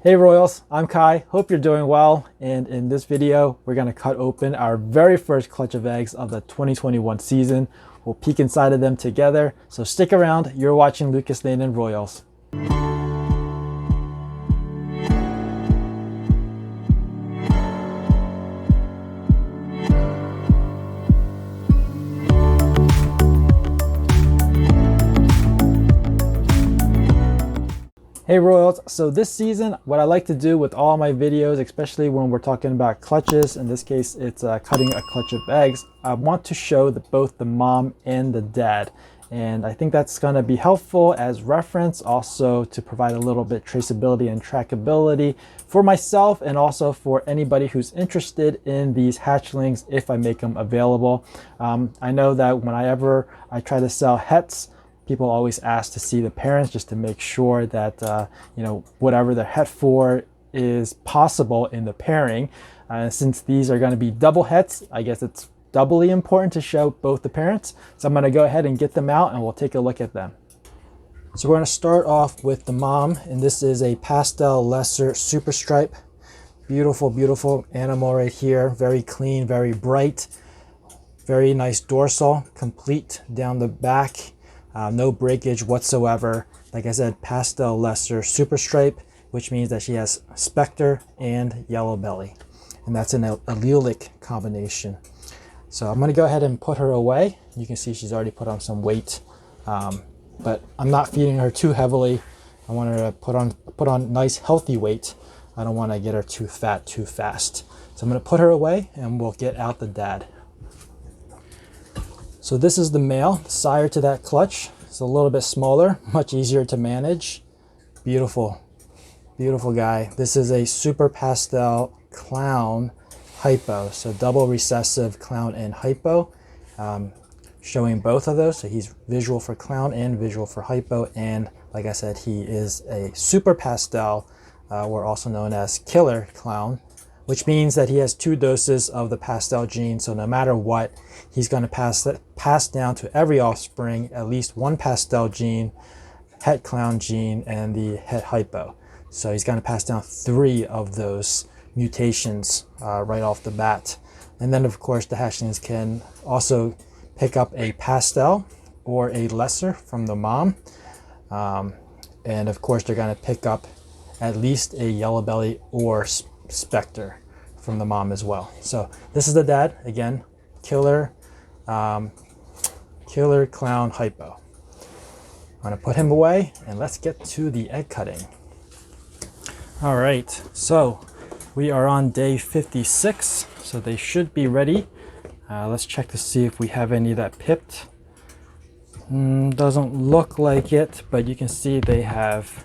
Hey Royals, I'm Kai. Hope you're doing well. And in this video, we're going to cut open our very first clutch of eggs of the 2021 season. We'll peek inside of them together. So stick around. You're watching Lucas Lane and Royals. Hey Royals, so this season, what I like to do with all my videos, especially when we're talking about clutches, in this case, it's cutting a clutch of eggs, I want to show both the mom and the dad. And I think that's gonna be helpful as reference, also to provide a little bit traceability and trackability for myself and also for anybody who's interested in these hatchlings if I make them available. I know that whenever I try to sell hets, people always ask to see the parents just to make sure that whatever they're het for is possible in the pairing. Since these are going to be double hets, I guess it's doubly important to show both the parents. So I'm going to go ahead and get them out and we'll take a look at them. So we're going to start off with the mom, and this is a pastel lesser super stripe. Beautiful, beautiful animal right here. Very clean, very bright, very nice dorsal, complete down the back. No breakage whatsoever. Like I said, pastel lesser super stripe, which means that she has specter and yellow belly. And that's an allelic combination. So I'm going to go ahead and put her away. You can see she's already put on some weight, but I'm not feeding her too heavily. I want her to put on nice healthy weight. I don't want to get her too fat too fast. So I'm going to put her away and we'll get out the dad. So this is the male, the sire to that clutch. It's a little bit smaller, much easier to manage. Beautiful, beautiful guy. This is a super pastel clown hypo. So double recessive clown and hypo, showing both of those. So he's visual for clown and visual for hypo. And like I said, he is a super pastel, or also known as killer clown, which means that he has 2 doses of the pastel gene. So no matter what, he's going to pass down to every offspring at least 1 pastel gene, het clown gene, and the het hypo. So he's going to pass down 3 of those mutations right off the bat. And then of course the hatchlings can also pick up a pastel or a lesser from the mom. And of course they're going to pick up at least a yellow belly or specter from the mom as well. So this is the dad, again, killer clown hypo. I'm going to put him away and let's get to the egg cutting. All right, so we are on day 56, so they should be ready. Let's check to see if we have any that pipped. Doesn't look like it, but you can see they have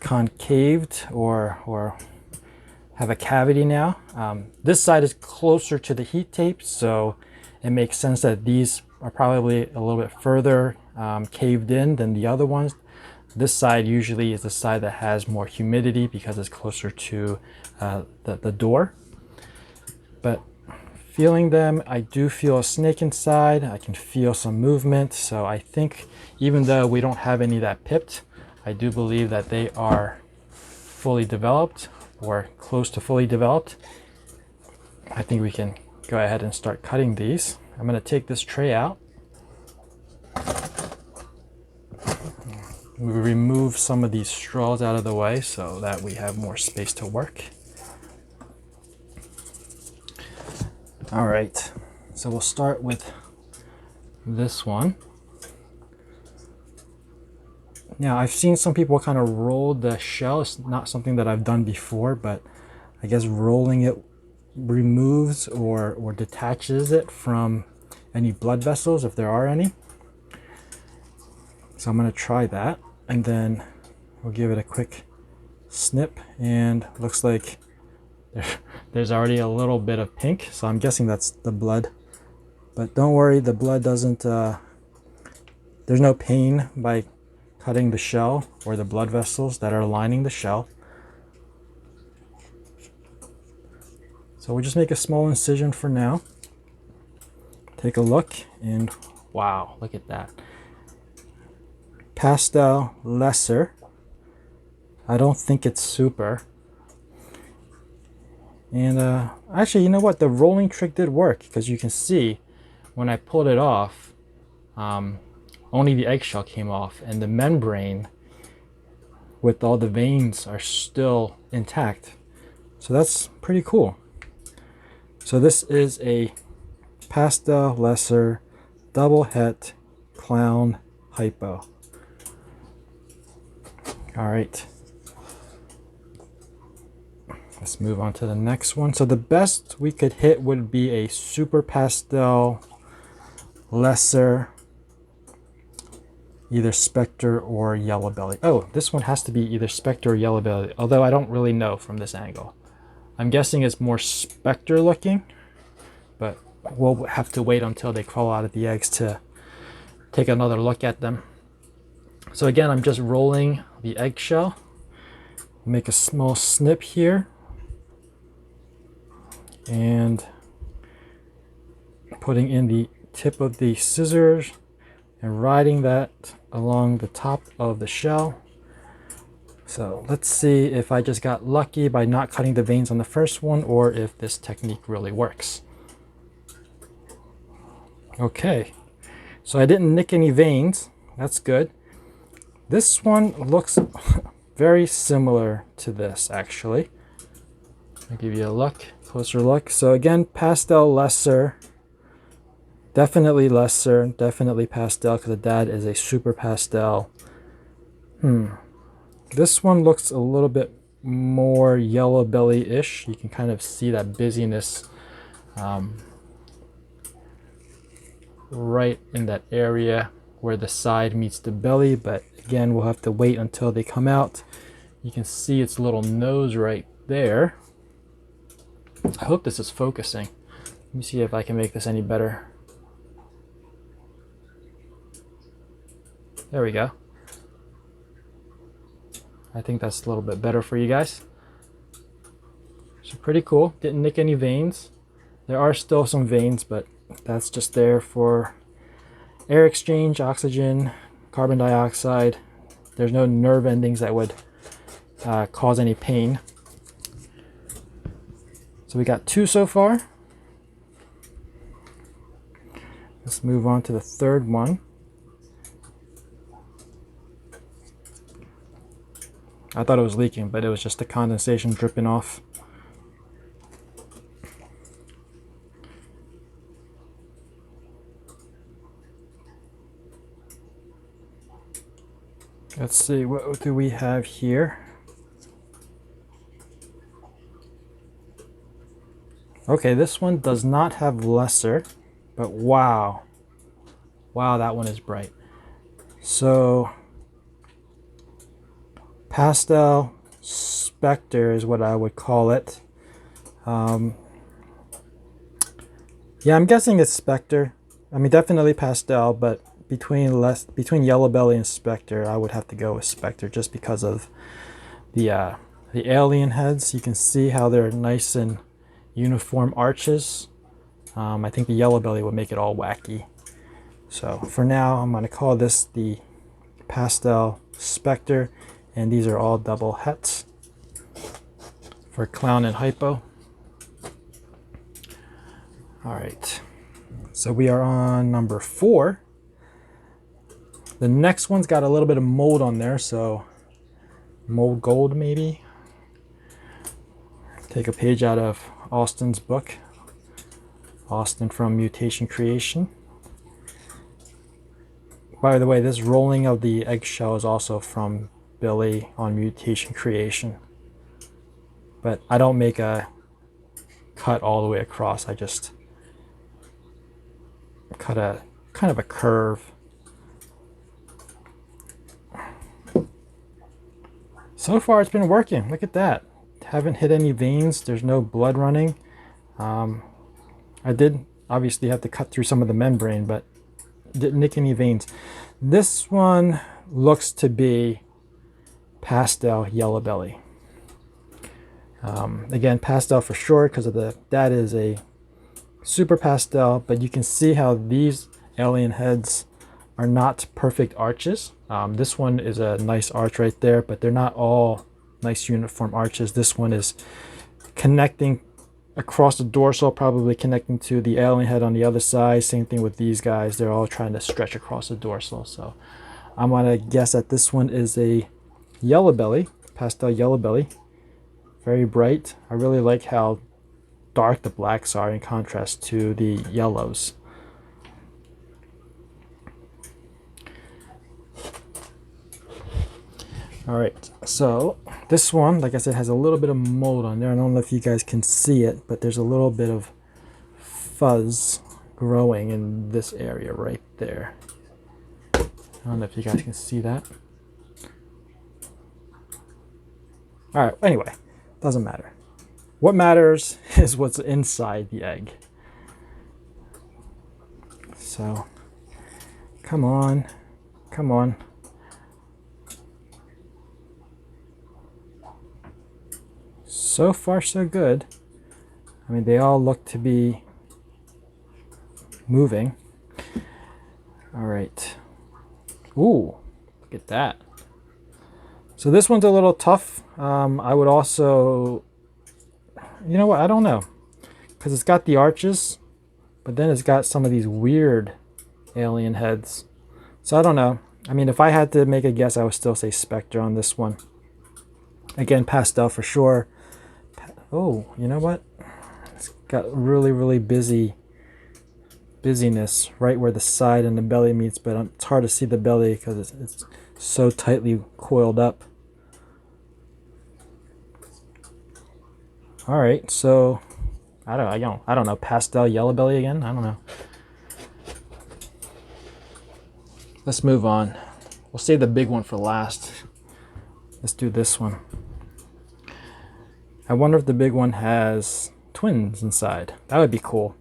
concaved or have a cavity now. This side is closer to the heat tape, so it makes sense that these are probably a little bit further caved in than the other ones. This side usually is the side that has more humidity because it's closer to the door. But feeling them, I do feel a snake inside. I can feel some movement. So I think even though we don't have any that pipped, I do believe that they are fully developed or close to fully developed. I think we can go ahead and start cutting these. I'm going to take this tray out. We remove some of these straws out of the way so that we have more space to work. All right, so we'll start with this one. Now, I've seen some people kind of roll the shell. It's not something that I've done before, but I guess rolling it removes or detaches it from any blood vessels, if there are any. So I'm going to try that, and then we'll give it a quick snip, and looks like there's already a little bit of pink, so I'm guessing that's the blood. But don't worry, the blood doesn't, there's no pain by cutting the shell or the blood vessels that are lining the shell. So we'll just make a small incision for now. Take a look, and wow, look at that. Pastel lesser I don't think it's super. And actually, you know what? The rolling trick did work, because you can see when I pulled it off, only the eggshell came off, and the membrane with all the veins are still intact. So that's pretty cool. So this is a pastel lesser double het clown hypo. All right. Let's move on to the next one. So the best we could hit would be a super pastel lesser, either Spectre or Yellow Belly. Oh, this one has to be either Spectre or Yellow Belly, although I don't really know from this angle. I'm guessing it's more Spectre looking, but we'll have to wait until they crawl out of the eggs to take another look at them. So again, I'm just rolling the eggshell. Make a small snip here, and putting in the tip of the scissors and riding that along the top of the shell. So let's see if I just got lucky by not cutting the veins on the first one, or if this technique really works. Okay, so I didn't nick any veins. That's good. This one looks very similar to this, actually. I'll give you a look, closer look. So again, pastel lesser, definitely pastel, because the dad is a super pastel. This one looks a little bit more Yellow Belly-ish. You can kind of see that busyness right in that area where the side meets the belly, but again, we'll have to wait until they come out. You can see its little nose right there. I hope this is focusing. Let me see if I can make this any better. There we go. I think that's a little bit better for you guys. So pretty cool. Didn't nick any veins. There are still some veins, but that's just there for air exchange, oxygen, carbon dioxide. There's no nerve endings that would cause any pain. So we got 2 so far. Let's move on to the third one. I thought it was leaking, but it was just the condensation dripping off. Let's see, what do we have here? Okay, this one does not have lesser, but wow. Wow, that one is bright. So, pastel Spectre is what I would call it. Yeah, I'm guessing it's Spectre. I mean, definitely pastel, but between Yellow Belly and Spectre, I would have to go with Spectre, just because of the alien heads. You can see how they're nice and uniform arches. I think the Yellow Belly would make it all wacky. So for now, I'm going to call this the pastel Spectre, and these are all double hets for clown and hypo. All right, so we are on number 4. The next one's got a little bit of mold on there, so mold gold maybe. Take a page out of Austin's book, Austin from Mutation Creation. By the way, this rolling of the eggshell is also from Billy on Mutation Creation. But I don't make a cut all the way across. I just cut a kind of a curve. So far it's been working. Look at that. Haven't hit any veins. There's no blood running. I did obviously have to cut through some of the membrane, but didn't nick any veins. This one looks to be pastel Yellow Belly. Again, pastel for sure, because of that is a super pastel, but you can see how these alien heads are not perfect arches. This one is a nice arch right there, but they're not all nice uniform arches. This one is connecting across the dorsal, probably connecting to the alien head on the other side. Same thing with these guys. They're all trying to stretch across the dorsal. So I'm gonna guess that this one is a yellow belly, pastel yellow belly. Very bright. I really like how dark the blacks are in contrast to the yellows. All right, so this one, like I said, has a little bit of mold on there. I don't know if you guys can see it, but there's a little bit of fuzz growing in this area right there. I don't know if you guys can see that. All right, anyway, doesn't matter. What matters is what's inside the egg. So, come on, come on. So far, so good. I mean, they all look to be moving. All right. Ooh, look at that. So this one's a little tough. I would also, you know what? I don't know, because it's got the arches, but then it's got some of these weird alien heads. So I don't know. I mean, if I had to make a guess, I would still say Spectre on this one. Again, pastel for sure. Oh, you know what? It's got really busyness right where the side and the belly meets, but it's hard to see the belly because it's so tightly coiled up. All right, so I don't know, pastel yellow belly again. I don't know. Let's move on. We'll save the big one for last. Let's do this one. I wonder if the big one has twins inside. That would be cool.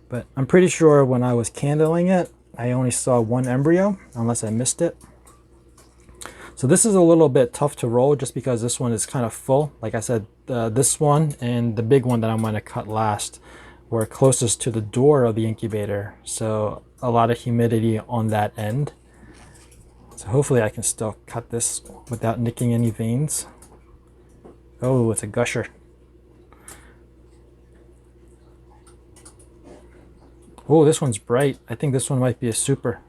But I'm pretty sure when I was candling it, I only saw one embryo, unless I missed it. So this is a little bit tough to roll just because this one is kind of full. Like I said, this one and the big one that I'm going to cut last were closest to the door of the incubator. So a lot of humidity on that end. So hopefully I can still cut this without nicking any veins. Oh, it's a gusher. Oh, this one's bright. I think this one might be a super.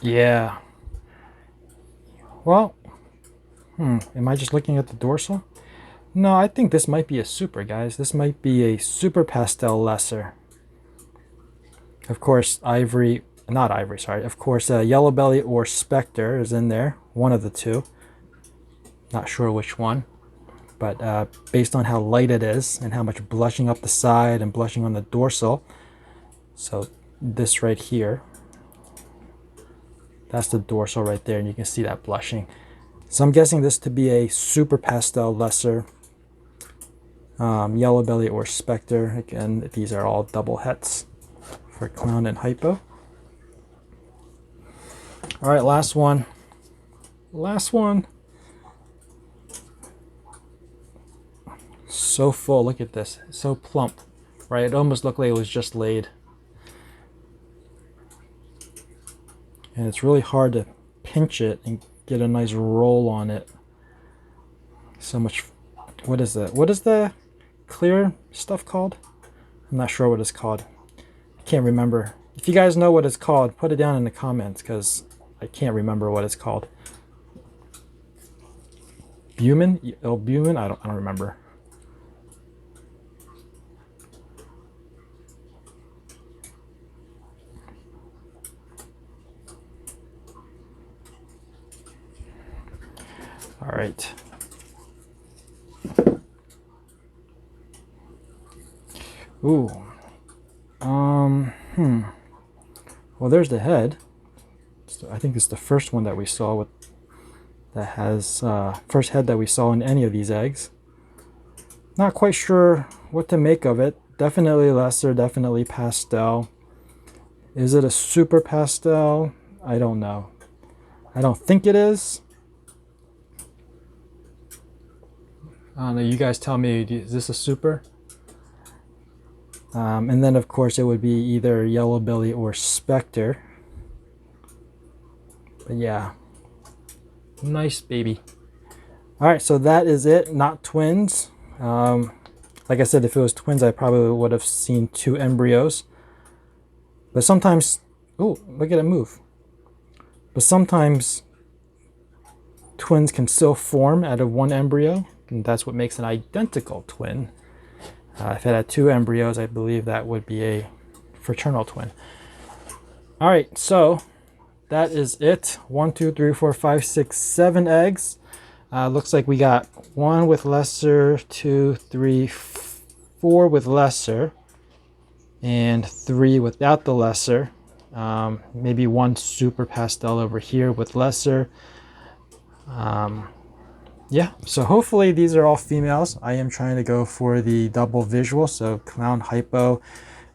Yeah. Well, am I just looking at the dorsal? No, I think this might be a super, guys. This might be a super pastel lesser. Of course, of course, yellow belly or Spectre is in there. One of the two. Not sure which one. But based on how light it is and how much blushing up the side and blushing on the dorsal. So this right here. That's the dorsal right there, and you can see that blushing. So I'm guessing this to be a super pastel lesser. Yellow belly or Spectre. Again, these are all double hets for clown and hypo. All right, last one. Last one. So full, look at this. So plump, right? It almost looked like it was just laid. And it's really hard to pinch it and get a nice roll on it. So much, what is that? What is the clear stuff called? I'm not sure what it's called. I can't remember. If you guys know what it's called, put it down in the comments because I can't remember what it's called. Albumin? Albumin? I don't remember. All right. Ooh. Well, there's the head. So I think it's the first one that we saw with that has first head that we saw in any of these eggs. Not quite sure what to make of it. Definitely lesser, definitely pastel. Is it a super pastel? I don't know. I don't think it is. I don't know, you guys tell me, is this a super? And then of course it would be either yellow belly or Spectre. But yeah, nice baby. All right, so that is it. Not twins. Like I said, if it was twins, I probably would have seen 2 embryos. But sometimes, oh, look at it move. But sometimes twins can still form out of 1 embryo, and that's what makes an identical twin. If it had 2 embryos, I believe that would be a fraternal twin. All right, so that is it. 1, 2, 3, 4, 5, 6, 7 eggs. Looks like we got 1 with lesser, 2, 3, 4 with lesser, and 3 without the lesser. Maybe 1 super pastel over here with lesser. Yeah, so hopefully these are all females. I am trying to go for the double visual, so clown hypo,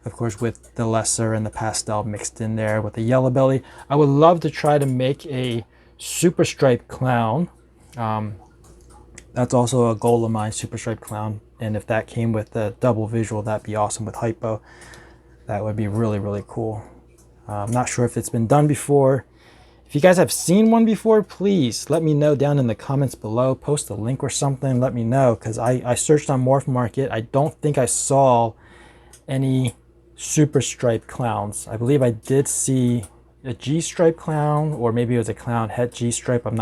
of course, with the lesser and the pastel mixed in there with the yellow belly. I would love to try to make a super striped clown. That's also a goal of mine, super striped clown. And if that came with the double visual, that'd be awesome with hypo. That would be really, really cool. I'm not sure if it's been done before. If you guys have seen one before, please let me know down in the comments below. Post a link or something, let me know, because I searched on Morph Market. I don't think I saw any super striped clowns. I believe I did see a G-stripe clown, or maybe it was a clown het G-stripe. I'm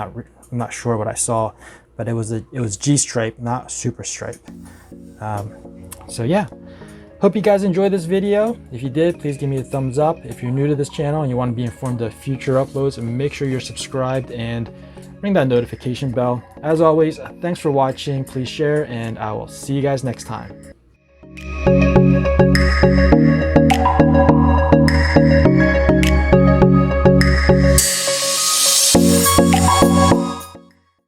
not sure what I saw, but it was G-stripe, not super stripe. So yeah. Hope you guys enjoyed this video. If you did, please give me a thumbs up. If you're new to this channel and you want to be informed of future uploads, make sure you're subscribed and ring that notification bell. As always, thanks for watching. Please share, and I will see you guys next time.